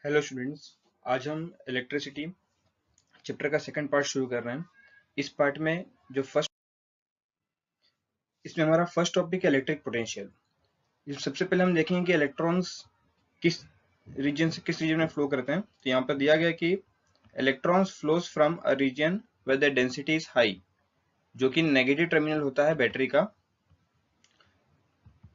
Hello students. आज हम electricity chapter का सेकंड पार्ट शुरू कर रहे हैं। इस पार्ट में इसमें हमारा फर्स्ट टॉपिक है इलेक्ट्रिक पोटेंशियल। सबसे पहले हम देखेंगे कि इलेक्ट्रॉन्स किस रीजन में फ्लो करते हैं। तो यहाँ पर दिया गया है कि electrons flows from a region where the density is high, जो कि नेगेटिव टर्मिनल होता है बैटरी का,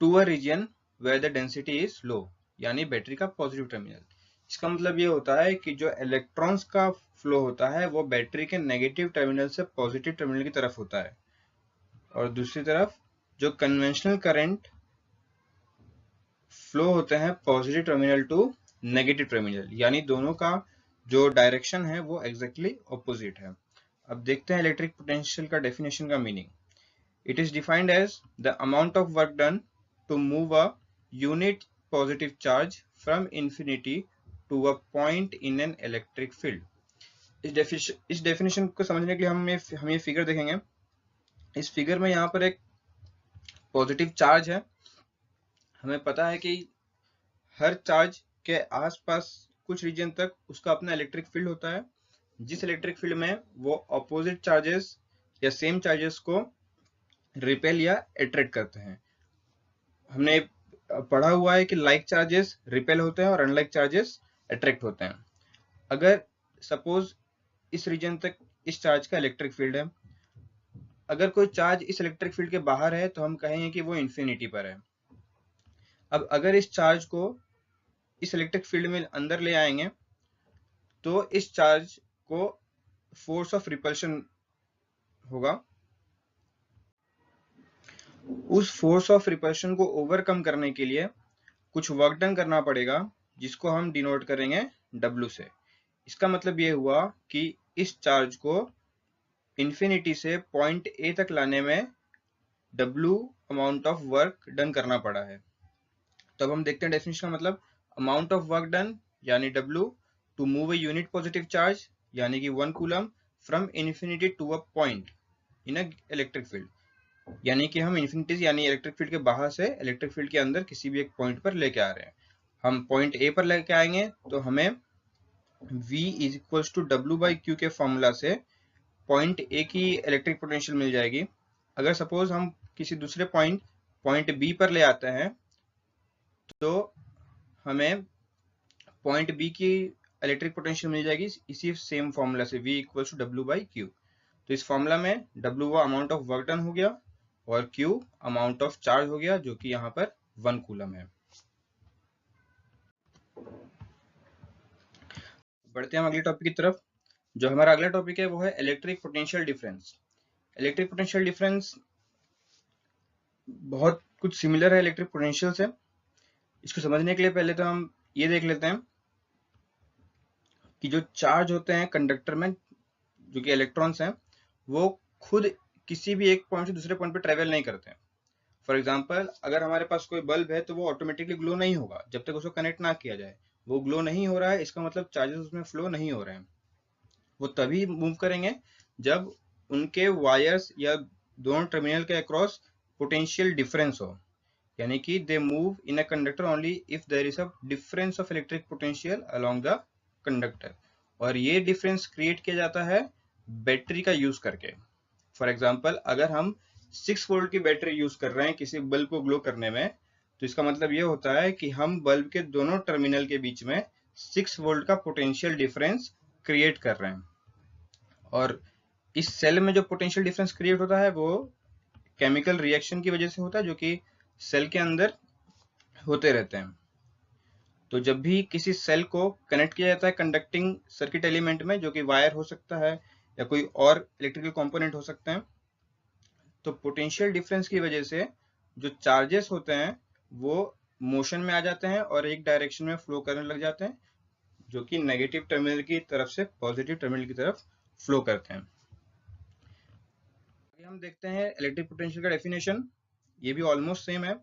to a region where the density is low, यानी बैटरी का पॉजिटिव टर्मिनल। इसका मतलब ये होता है कि जो इलेक्ट्रॉन्स का फ्लो होता है वो बैटरी के नेगेटिव टर्मिनल से पॉजिटिव टर्मिनल की तरफ होता है, और दूसरी तरफ जो कन्वेंशनल करंट फ्लो होते हैं positive terminal to negative terminal, यानी दोनों का जो डायरेक्शन है वो एग्जैक्टली ऑपोजिट है। अब देखते हैं इलेक्ट्रिक पोटेंशियल का डेफिनेशन का meaning. It is defined as the amount of work done to move a unit positive charge from infinity to a point in an electric field. इस definition को समझने के लिए हम ये फिगर देखेंगे। इस फिगर में यहाँ पर एक पॉजिटिव चार्ज है। हमें पता है कि हर चार्ज के आसपास कुछ रीजन तक उसका अपना इलेक्ट्रिक फील्ड होता है, जिस इलेक्ट्रिक फील्ड में वो अपोजिट चार्जेस या सेम चार्जेस को रिपेल या अट्रैक्ट करते हैं। हमने पढ़ा हुआ है कि लाइक चार्जेस रिपेल होते हैं और अनलाइक चार्जेस अट्रैक्ट होते हैं। अगर सपोज इस रीजन तक इस चार्ज का इलेक्ट्रिक फील्ड है, अगर कोई चार्ज इस इलेक्ट्रिक फील्ड के बाहर है तो हम कहेंगे कि वो इन्फिनिटी पर है। अब अगर इस चार्ज को इस इलेक्ट्रिक फील्ड में अंदर ले आएंगे तो इस चार्ज को फोर्स ऑफ रिपल्शन होगा। उस फोर्स ऑफ रिपल्शन को ओवरकम करने के लिए कुछ वर्क डन करना पड़ेगा, जिसको हम डिनोट करेंगे W से। इसका मतलब ये हुआ कि इस चार्ज को इन्फिनिटी से पॉइंट A तक लाने में W amount of work done करना पड़ा है। तो अब हम देखते हैं डेफिनेशन का मतलब। अमाउंट ऑफ वर्क डन यानी W to move a unit positive charge यानी कि 1 coulomb from infinity to a point in a electric field, यानी कि हम इन्फिनिटी यानी इलेक्ट्रिक फील्ड के बाहर से इलेक्ट्रिक फील्ड के अंदर किसी भी एक पॉइंट पर लेके आ रहे हैं। हम पॉइंट ए पर लेके आएंगे तो हमें V is equals to W by Q के फॉर्मूला से पॉइंट ए की इलेक्ट्रिक पोटेंशियल मिल जाएगी। अगर सपोज हम किसी दूसरे पॉइंट बी पर ले आते हैं तो हमें पॉइंट बी की इलेक्ट्रिक पोटेंशियल मिल जाएगी इसी सेम फॉर्मूला से, V equals to W by Q. तो इस फॉर्मूला में W वो अमाउंट ऑफ वर्क डन हो गया और Q अमाउंट ऑफ चार्ज हो गया, जो कि यहाँ पर 1 कूलम है। बढ़ते हैं हम अगले टॉपिक की तरफ। जो हमारा अगला टॉपिक है वो है electric potential difference. Electric potential difference बहुत कुछ सिमिलर है इलेक्ट्रिक पोटेंशियल से। इसको समझने के लिए पहले तो हम ये देख लेते हैं कि जो चार्ज होते हैं कंडक्टर में, जो कि इलेक्ट्रॉन्स हैं, वो खुद किसी भी एक पॉइंट से दूसरे पॉइंट पर ट्रेवल नहीं करते हैं। फॉर एग्जाम्पल, अगर हमारे पास कोई बल्ब है तो वो ऑटोमेटिकली ग्लो नहीं होगा जब तक उसको कनेक्ट ना किया जाए। वो ग्लो नहीं हो रहा है, इसका मतलब चार्जेस उसमें फ्लो नहीं हो रहे हैं। वो तभी मूव करेंगे जब उनके वायर्स या दोनों टर्मिनल के अक्रॉस पोटेंशियल डिफरेंस हो, यानी कि they move in a conductor only if there is a difference of electric potential along the conductor. और ये डिफरेंस क्रिएट किया जाता है बैटरी का यूज करके। फॉर एग्जाम्पल, अगर हम 6 वोल्ट की बैटरी यूज कर रहे हैं किसी बल्ब को ग्लो करने में, तो इसका मतलब ये होता है कि हम बल्ब के दोनों टर्मिनल के बीच में 6 वोल्ट का पोटेंशियल डिफरेंस क्रिएट कर रहे हैं। और इस सेल में जो पोटेंशियल डिफरेंस क्रिएट होता है वो केमिकल रिएक्शन की वजह से होता है, जो कि सेल के अंदर होते रहते हैं। तो जब भी किसी सेल को कनेक्ट किया जाता है कंडक्टिंग सर्किट एलिमेंट में, जो कि वायर हो सकता है या कोई और इलेक्ट्रिकल कंपोनेंट हो सकते हैं, तो पोटेंशियल डिफरेंस की वजह से जो चार्जेस होते हैं वो मोशन में आ जाते हैं और एक डायरेक्शन में फ्लो करने लग जाते हैं, जो कि नेगेटिव टर्मिनल की तरफ से पॉजिटिव टर्मिनल की तरफ फ्लो करते हैं। आगे हम देखते हैं इलेक्ट्रिक पोटेंशियल का डेफिनेशन। ये भी ऑलमोस्ट सेम है।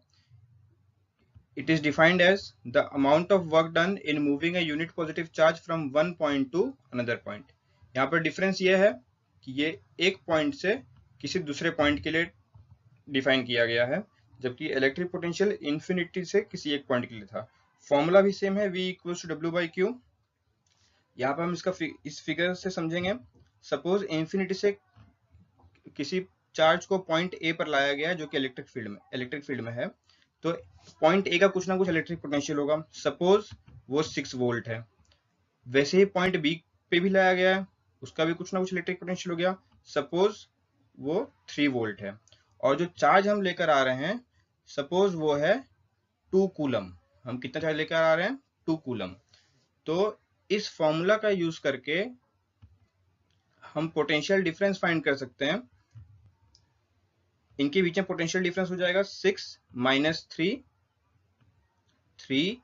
It is defined as the amount of work done in moving a unit positive charge from one point to another point. यहाँ पर डिफरेंस ये है कि ये एक पॉइंट से किसी दूसरे पॉइंट के लिए डिफाइन किया गया है, जबकि इलेक्ट्रिक पोटेंशियल इन्फिनिटी से किसी एक पॉइंट के लिए था। फॉर्मूला भी सेम है, V equals to W by Q. यहाँ पर हम इसका इस फिगर से समझेंगे। सपोज इंफिनिटी से किसी चार्ज को पॉइंट ए पर लाया गया जो कि इलेक्ट्रिक फील्ड में है, तो पॉइंट ए का कुछ ना कुछ इलेक्ट्रिक पोटेंशियल होगा। सपोज वो 6 वोल्ट है। वैसे ही पॉइंट बी पे भी लाया गया है, उसका भी कुछ ना कुछ इलेक्ट्रिक पोटेंशियल हो गया। सपोज वो 3 वोल्ट है, और जो चार्ज हम लेकर आ रहे हैं सपोज वो है 2 कूलम। हम कितना चार्ज लेकर आ रहे हैं? 2 कूलम। तो इस फॉर्मूला का यूज करके हम पोटेंशियल डिफरेंस फाइंड कर सकते हैं। इनके बीच में पोटेंशियल डिफरेंस हो जाएगा 6 माइनस 3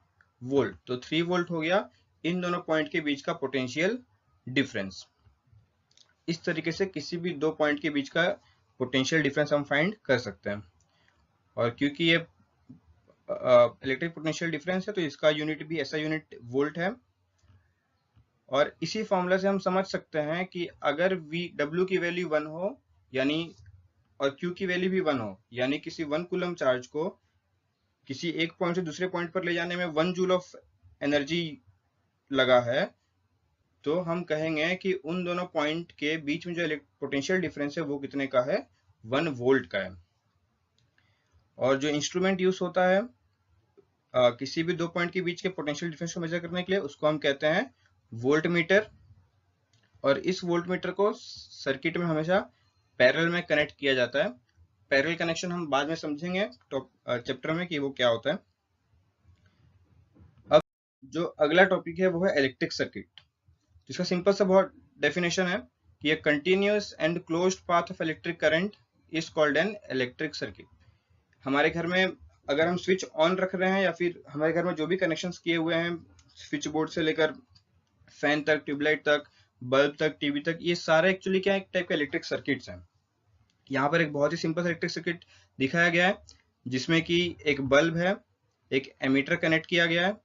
वोल्ट। तो 3 वोल्ट हो गया इन दोनों पॉइंट के बीच का पोटेंशियल डिफरेंस। इस तरीके से किसी भी दो पॉइंट के बीच का पोटेंशियल डिफरेंस हम फाइंड कर सकते हैं। और क्योंकि ये इलेक्ट्रिक पोटेंशियल डिफरेंस है तो इसका यूनिट भी ऐसा यूनिट वोल्ट है। और इसी फॉर्मूला से हम समझ सकते हैं कि अगर W की वैल्यू 1 हो यानी और Q की वैल्यू भी 1 हो, यानी किसी 1 कूलम चार्ज को किसी एक पॉइंट से दूसरे पॉइंट पर ले जाने में 1 जूल ऑफ एनर्जी लगा है, तो हम कहेंगे कि उन दोनों पॉइंट के बीच में जो पोटेंशियल डिफरेंस है वो कितने का है? 1 वोल्ट का है। और जो इंस्ट्रूमेंट यूज होता है किसी भी दो पॉइंट के बीच के पोटेंशियल डिफरेंस को मेजर करने के लिए, उसको हम कहते हैं वोल्ट मीटर। और इस वोल्ट मीटर को सर्किट में हमेशा पैरेलल में कनेक्ट किया जाता है। पैरेलल कनेक्शन हम बाद में समझेंगे चैप्टर में कि वो क्या होता है। अब जो अगला टॉपिक है वो है इलेक्ट्रिक सर्किट, जिसका सिंपल सा बहुत डेफिनेशन है कि a continuous and closed path of electric current is called an electric circuit। हमारे घर में अगर हम स्विच ऑन रख रहे हैं या फिर हमारे घर में जो भी कनेक्शंस किए हुए हैं, स्विच बोर्ड से लेकर फैन तक, ट्यूबलाइट तक, बल्ब तक, टीवी तक, ये सारे एक्चुअली क्या है? एक टाइप के इलेक्ट्रिक सर्किट्स हैं। यहाँ पर एक बहुत ही सिंपल इलेक्ट्रिक सर्किट दिखाया गया है जिसमें कि एक बल्ब है, एक एमीटर कनेक्ट किया गया है,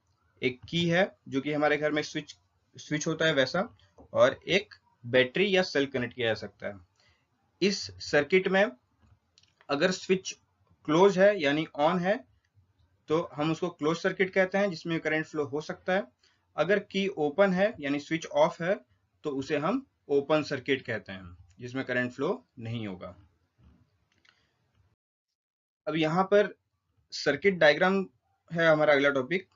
एक की है जो कि हमारे घर में स्विच होता है वैसा, और एक बैटरी या सेल कनेक्ट किया जा सकता है। इस सर्किट में अगर स्विच क्लोज है यानी ऑन है तो हम उसको क्लोज सर्किट कहते हैं जिसमें करंट फ्लो हो सकता है। अगर की ओपन है यानी स्विच ऑफ है तो उसे हम ओपन सर्किट कहते हैं जिसमें करंट फ्लो नहीं होगा। अब यहाँ पर सर्किट डायग्राम है हमारा अगला टॉपिक।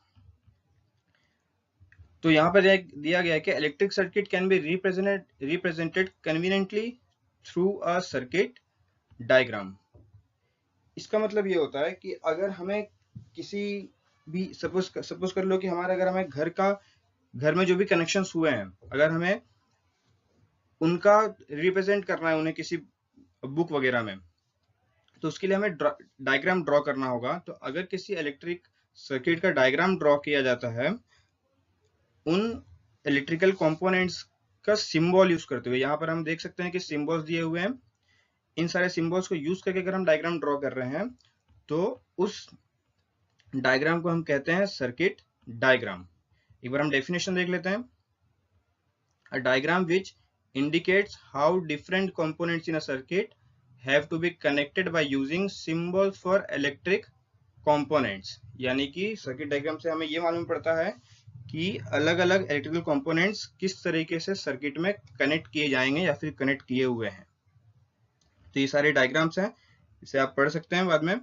तो यहाँ पर दिया गया है कि electric circuit can be represented conveniently through a circuit diagram. इसका मतलब ये होता है कि अगर हमें किसी भी सपोज कर लो कि हमारा अगर हमें घर में जो भी कनेक्शंस हुए हैं, अगर हमें उनका रिप्रेजेंट करना है उन्हें किसी बुक वगैरह में, तो उसके लिए हमें डायग्राम ड्रॉ करना होगा। तो अगर किसी इलेक्ट्रिक सर्किट का डायग्राम ड्रॉ किया जाता है उन इलेक्ट्रिकल कंपोनेंट्स का सिंबल यूज करते हुए, यहाँ पर हम देख सकते हैं कि सिंबल्स दिए हुए हैं। इन सारे सिंबल्स को यूज करके अगर हम डायग्राम ड्रॉ कर रहे हैं तो उस डायग्राम को हम कहते हैं सर्किट डायग्राम। एक बार हम डेफिनेशन देख लेते हैं। A diagram which indicates how different components in a circuit have to be connected by using symbols for electric components। यानी कि सर्किट डायग्राम से हमें ये मालूम पड़ता है कि अलग अलग इलेक्ट्रिकल कंपोनेंट्स किस तरीके से सर्किट में कनेक्ट किए जाएंगे या फिर कनेक्ट किए हुए हैं। तो ये सारे डायग्राम्स हैं, इसे आप पढ़ सकते हैं बाद में।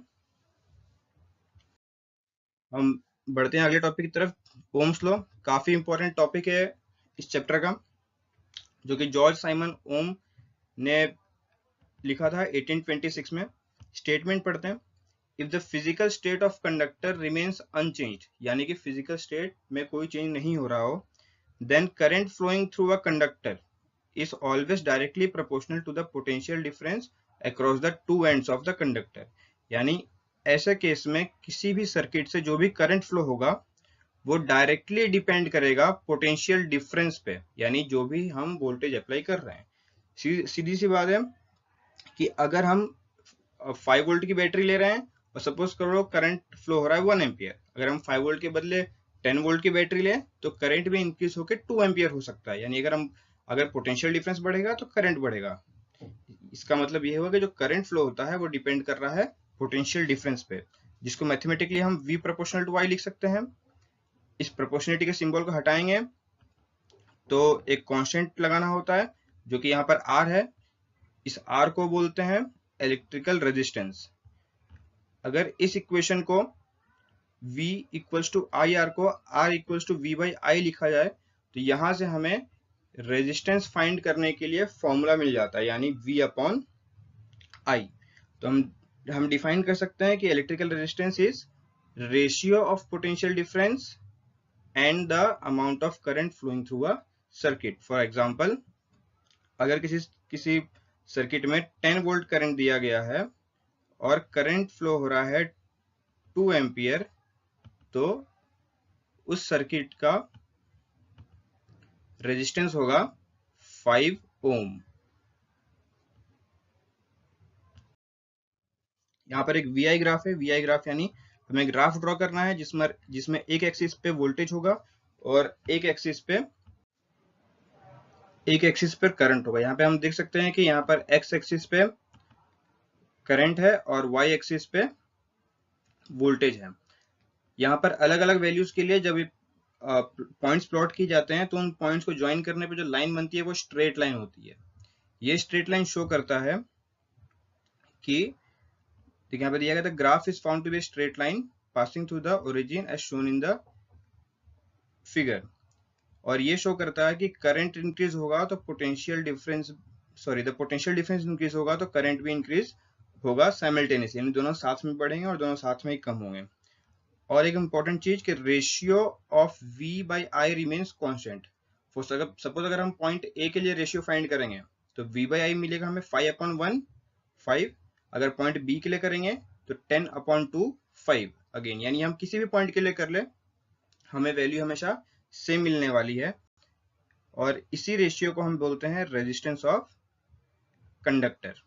हम बढ़ते हैं अगले टॉपिक की तरफ। ओम्स लॉ काफी इंपॉर्टेंट टॉपिक है इस चैप्टर का, जो कि जॉर्ज साइमन ओम ने लिखा था 1826 में। स्टेटमेंट पढ़ते हैं। If the physical state of conductor remains unchanged, यानी कि फिजिकल स्टेट में कोई चेंज नहीं हो रहा हो, then current flowing through a conductor is always directly proportional to the potential difference across the two ends of the conductor। यानी ऐसे केस में किसी भी सर्किट से जो भी करंट फ्लो होगा वो डायरेक्टली डिपेंड करेगा पोटेंशियल डिफरेंस पे, यानी जो भी हम वोल्टेज अप्लाई कर रहे हैं। सीधी सी बात है कि अगर हम 5 वोल्ट की बैटरी ले रहे हैं और सपोज करो करंट फ्लो हो रहा है 1 एम्पियर, अगर हम 5 वोल्ट के बदले 10 वोल्ट की बैटरी लें तो करंट भी इंक्रीज होकर 2 एम्पियर हो सकता है। यानी अगर पोटेंशियल डिफरेंस बढ़ेगा तो करंट बढ़ेगा। इसका मतलब ये होगा कि जो करंट फ्लो होता है वो डिपेंड कर रहा है पोटेंशियल डिफरेंस पे, जिसको मैथमेटिकली हम V प्रोपोर्शनल टू I लिख सकते हैं। इस प्रोपोर्शनलिटी के सिंबल को हटाएंगे, तो एक कांस्टेंट लगाना होता है जो कि यहाँ पर R है। इस R को बोलते हैं इलेक्ट्रिकल रेजिस्टेंस। अगर इस इक्वेशन को V equals to I R को R equals to V by I लिखा जाए तो यहाँ से हमें रेजिस्टेंस फाइंड करने के लिए फॉर्मूला मिल जाता है, यानी V अपॉन आई। तो हम डिफाइन कर सकते हैं कि electrical resistance is ratio of potential difference and the amount of current flowing through a circuit. For example, अगर किसी सर्किट में 10 वोल्ट करंट दिया गया है और करंट फ्लो हो रहा है 2 एम्पियर, तो उस सर्किट का रेजिस्टेंस होगा 5 ओम। यहाँ पर एक VI ग्राफ है। VI ग्राफ यानी हमें ग्राफ ड्रॉ करना है जिसमें एक एक्सिस पे वोल्टेज होगा और एक एक्सिस पे करंट होगा। यहाँ पे हम देख सकते हैं कि यहाँ पर x एक्सिस पे करंट है और y एक्सिस पे वोल्टेज है। यहाँ पर अलग अलग वैल्यूज के लिए जब पॉइंट्स प्लॉट की जाते हैं तो उन पॉइंट्स को ज्वाइन करने पे जो लाइन बनती है वो स्ट्रेट लाइन होती है। ये स्ट्रेट लाइन शो करता है कि देखिए यहाँ पे दिया गया था, graph is found to be straight line passing through the origin as shown in the figure. और ये शो करता है कि करंट इंक्रीज होगा तो पोटेंशियल डिफरेंस इंक्रीज होगा तो करंट भी इंक्रीज होगा साइमल्टेनियसली, यानी दोनों साथ में बढ़ेंगे और दोनों साथ में ही कम होंगे। और एक इंपॉर्टेंट चीज कि ratio of V by I remains constant. Suppose अगर हम पॉइंट A के लिए रेशियो फाइंड करेंगे तो V बाई आई मिलेगा हमें 5/1 5। अगर पॉइंट B के लिए करेंगे तो 10/2 5 अगेन, यानी हम किसी भी पॉइंट के लिए कर ले हमें वैल्यू हमेशा सेम मिलने वाली है। और इसी रेशियो को हम बोलते हैं रेजिस्टेंस ऑफ कंडक्टर।